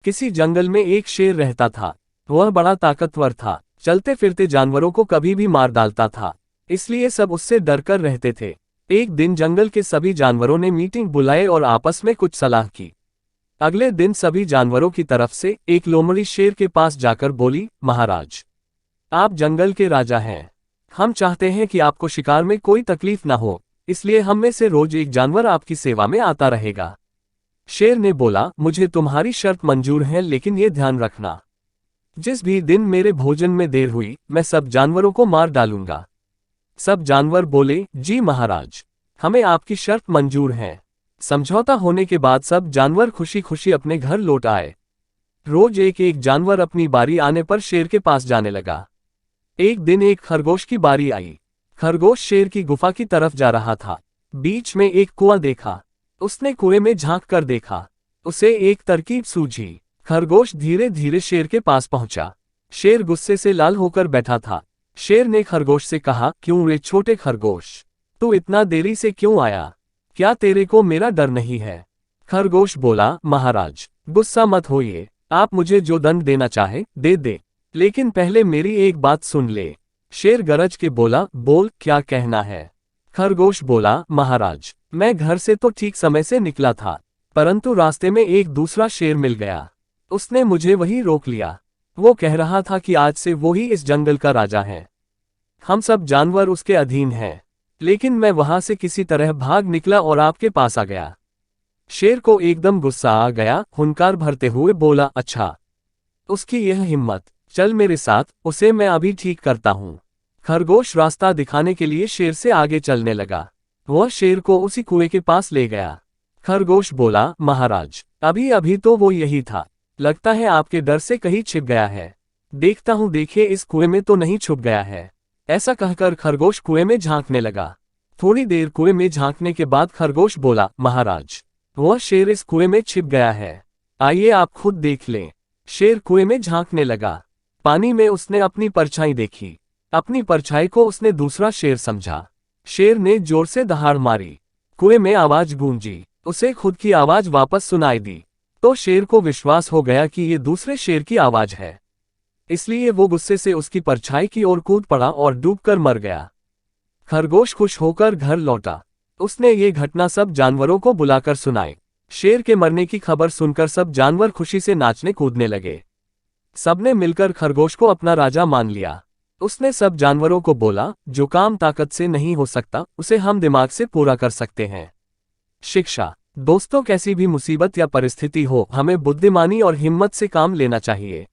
किसी जंगल में एक शेर रहता था। वह बड़ा ताकतवर था, चलते फिरते जानवरों को कभी भी मार डालता था, इसलिए सब उससे डरकर रहते थे। एक दिन जंगल के सभी जानवरों ने मीटिंग बुलाए और आपस में कुछ सलाह की। अगले दिन सभी जानवरों की तरफ से एक लोमड़ी शेर के पास जाकर बोली, महाराज, आप जंगल के राजा हैं। हम चाहते हैं कि आपको शिकार में कोई तकलीफ ना हो, इसलिए हम में से रोज एक जानवर आपकी सेवा में आता रहेगा। शेर ने बोला, मुझे तुम्हारी शर्त मंजूर है, लेकिन ये ध्यान रखना, जिस भी दिन मेरे भोजन में देर हुई, मैं सब जानवरों को मार डालूंगा। सब जानवर बोले, जी महाराज, हमें आपकी शर्त मंजूर है। समझौता होने के बाद सब जानवर खुशी खुशी अपने घर लौट आए। रोज एक एक जानवर अपनी बारी आने पर शेर के पास जाने लगा। एक दिन एक खरगोश की बारी आई। खरगोश शेर की गुफा की तरफ जा रहा था। बीच में एक कुआं देखा। उसने कुएं में झांक कर देखा। उसे एक तरकीब सूझी। खरगोश धीरे धीरे शेर के पास पहुंचा। शेर गुस्से से लाल होकर बैठा था। शेर ने खरगोश से कहा, क्यों रे छोटे खरगोश, तू इतना देरी से क्यों आया? क्या तेरे को मेरा डर नहीं है? खरगोश बोला, महाराज, गुस्सा मत होइए, आप मुझे जो दंड देना चाहे दे दे, लेकिन पहले मेरी एक बात सुन ले। शेर गरज के बोला, बोल, क्या कहना है? खरगोश बोला, महाराज, मैं घर से तो ठीक समय से निकला था, परंतु रास्ते में एक दूसरा शेर मिल गया। उसने मुझे वहीं रोक लिया। वो कह रहा था कि आज से वो ही इस जंगल का राजा है। हम सब जानवर उसके अधीन हैं, लेकिन मैं वहां से किसी तरह भाग निकला और आपके पास आ गया। शेर को एकदम गुस्सा आ गया, हुंकार भरते हुए बोला, अच्छा, उसकी यह हिम्मत, चल मेरे साथ, उसे मैं अभी ठीक करता हूँ। खरगोश रास्ता दिखाने के लिए शेर से आगे चलने लगा। वह शेर को उसी कुएं के पास ले गया। खरगोश बोला, महाराज, अभी अभी तो वो यही था, लगता है आपके डर से कहीं छिप गया है। देखता हूँ, देखिए इस कुएं में तो नहीं छुप गया है। ऐसा कहकर खरगोश कुएं में झांकने लगा। थोड़ी देर कुएं में झांकने के बाद खरगोश बोला, महाराज, वह शेर इस कुएं में छिप गया है, आइए आप खुद देख लें। शेर कुएं में झांकने लगा। पानी में उसने अपनी परछाई देखी। अपनी परछाई को उसने दूसरा शेर समझा। शेर ने जोर से दहाड़ मारी। कुएं में आवाज गूंजी। उसे खुद की आवाज वापस सुनाई दी, तो शेर को विश्वास हो गया कि ये दूसरे शेर की आवाज है। इसलिए वो गुस्से से उसकी परछाई की ओर कूद पड़ा और डूबकर मर गया। खरगोश खुश होकर घर लौटा। उसने ये घटना सब जानवरों को बुलाकर सुनाई। शेर के मरने की खबर सुनकर सब जानवर खुशी से नाचने कूदने लगे। सबने मिलकर खरगोश को अपना राजा मान लिया। उसने सब जानवरों को बोला, जो काम ताकत से नहीं हो सकता, उसे हम दिमाग से पूरा कर सकते हैं। शिक्षा। दोस्तों, कैसी भी मुसीबत या परिस्थिति हो, हमें बुद्धिमानी और हिम्मत से काम लेना चाहिए।